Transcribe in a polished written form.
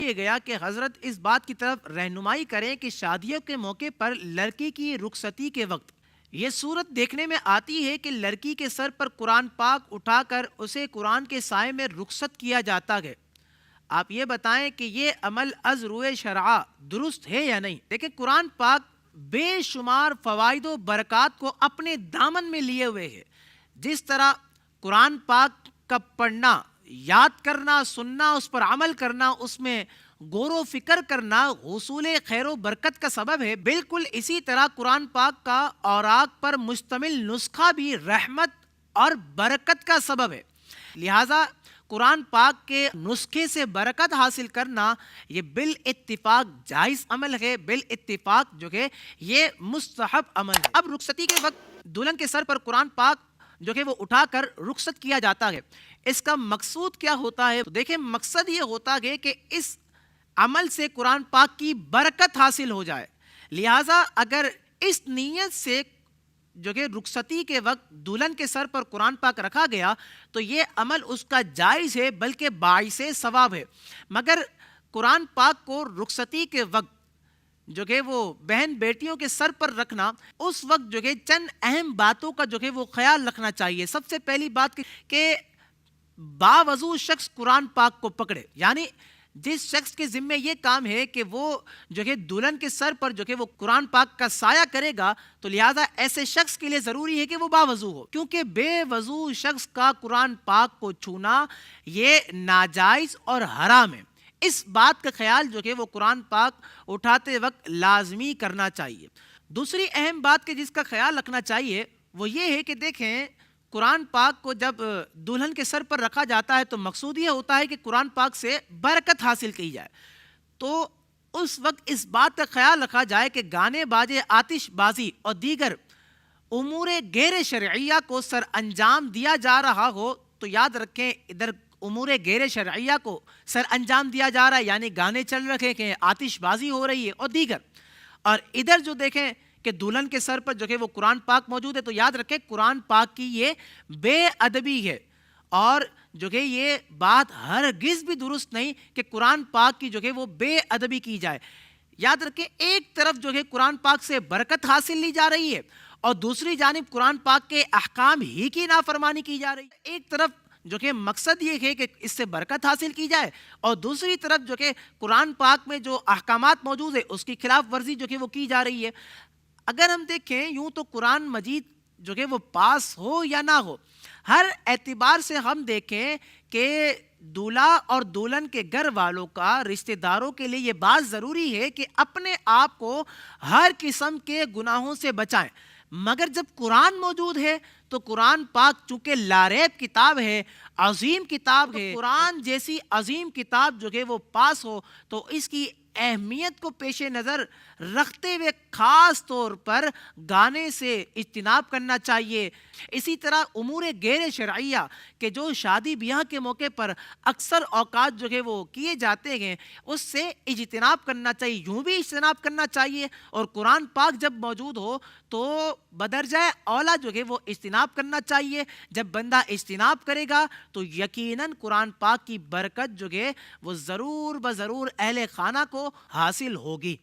یہ گیا کہ حضرت اس بات کی طرف رہنمائی کریں کہ شادیوں کے موقع پر لڑکی کی رخصتی کے وقت یہ صورت دیکھنے میں آتی ہے کہ لڑکی کے سر پر قرآن پاک اٹھا کر اسے قرآن کے سائے میں رخصت کیا جاتا ہے۔ آپ یہ بتائیں کہ یہ عمل از روئے شرع درست ہے یا نہیں؟ دیکھیں، قرآن پاک بے شمار فوائد و برکات کو اپنے دامن میں لیے ہوئے ہے۔ جس طرح قرآن پاک کا پڑھنا، یاد کرنا، سننا، اس پر عمل کرنا، اس میں غور و فکر کرنا حصول خیر و برکت کا سبب ہے، بالکل اسی طرح قرآن پاک کا اوراق پر مشتمل نسخہ بھی رحمت اور برکت کا سبب ہے۔ لہٰذا قرآن پاک کے نسخے سے برکت حاصل کرنا یہ بالاتفاق جائز عمل ہے، بالاتفاق جو ہے یہ مستحب عمل ہے۔ اب رخصتی کے وقت دلہن کے سر پر قرآن پاک جو کہ وہ اٹھا کر رخصت کیا جاتا ہے، اس کا مقصود کیا ہوتا ہے؟ دیکھیں، مقصد یہ ہوتا ہے کہ اس عمل سے قرآن پاک کی برکت حاصل ہو جائے۔ لہٰذا اگر اس نیت سے جو کہ رخصتی کے وقت دلہن کے سر پر قرآن پاک رکھا گیا تو یہ عمل اس کا جائز ہے، بلکہ باعث ثواب ہے۔ مگر قرآن پاک کو رخصتی کے وقت جو کہ وہ بہن بیٹیوں کے سر پر رکھنا، اس وقت جو کہ چند اہم باتوں کا جو کہ وہ خیال رکھنا چاہیے۔ سب سے پہلی بات کہ باوضو شخص قرآن پاک کو پکڑے، یعنی جس شخص کے ذمہ یہ کام ہے کہ وہ جو کہ دلہن کے سر پر جو کہ وہ قرآن پاک کا سایہ کرے گا، تو لہٰذا ایسے شخص کے لیے ضروری ہے کہ وہ باوضو ہو، کیونکہ بے وضو شخص کا قرآن پاک کو چھونا یہ ناجائز اور حرام ہے۔ اس بات کا خیال جو کہ وہ قرآن پاک اٹھاتے وقت لازمی کرنا چاہیے۔ دوسری اہم بات کہ جس کا خیال رکھنا چاہیے وہ یہ ہے کہ دیکھیں، قرآن پاک کو جب دلہن کے سر پر رکھا جاتا ہے تو مقصود یہ ہوتا ہے کہ قرآن پاک سے برکت حاصل کی جائے، تو اس وقت اس بات کا خیال رکھا جائے کہ گانے باجے، آتش بازی اور دیگر امور غیر شرعیہ کو سر انجام دیا جا رہا ہو تو یاد رکھیں ادھر امور غیر شرعیہ کو سر انجام دیا جا رہا ہے، یعنی گانے چل رہے ہیں، آتش بازی ہو رہی ہے اور دیگر، اور ادھر جو دیکھیں کہ دلہن کے سر پر جو کہ وہ قرآن پاک موجود ہے، تو یاد رکھیں قرآن پاک کی یہ بے ادبی ہے، اور جو کہ یہ بات ہرگز بھی درست نہیں کہ قرآن پاک کی جو کہ وہ بے ادبی کی جائے۔ یاد رکھیں، ایک طرف جو کہ قرآن پاک سے برکت حاصل لی جا رہی ہے اور دوسری جانب قرآن پاک کے احکام ہی کی نافرمانی کی جا رہی ہے۔ ایک طرف جو کہ مقصد یہ ہے کہ اس سے برکت حاصل کی جائے اور دوسری طرف جو کہ قرآن پاک میں جو احکامات موجود ہے اس کی خلاف ورزی جو کہ وہ کی جا رہی ہے۔ اگر ہم دیکھیں یوں تو قرآن مجید جو کہ وہ پاس ہو یا نہ ہو، ہر اعتبار سے ہم دیکھیں کہ دولہا اور دلہن کے گھر والوں کا، رشتہ داروں کے لیے یہ بات ضروری ہے کہ اپنے آپ کو ہر قسم کے گناہوں سے بچائیں۔ مگر جب قرآن موجود ہے تو قرآن پاک چونکہ لاریب کتاب ہے، عظیم کتاب ہے، قرآن جیسی عظیم کتاب جو کہ وہ پاس ہو تو اس کی اہمیت کو پیش نظر رکھتے ہوئے خاص طور پر گانے سے اجتناب کرنا چاہیے۔ اسی طرح امور غیر شرعیہ کہ جو شادی بیاہ کے موقع پر اکثر اوقات جو کہ وہ کیے جاتے ہیں اس سے اجتناب کرنا چاہیے، یوں بھی اجتناب کرنا چاہیے، اور قرآن پاک جب موجود ہو تو بدرجہ اولا جو کہ وہ اجتناب کرنا چاہیے۔ جب بندہ اجتناب کرے گا تو یقیناً قرآن پاک کی برکت جو کہ وہ ضرور بضرور اہل خانہ کو حاصل ہوگی۔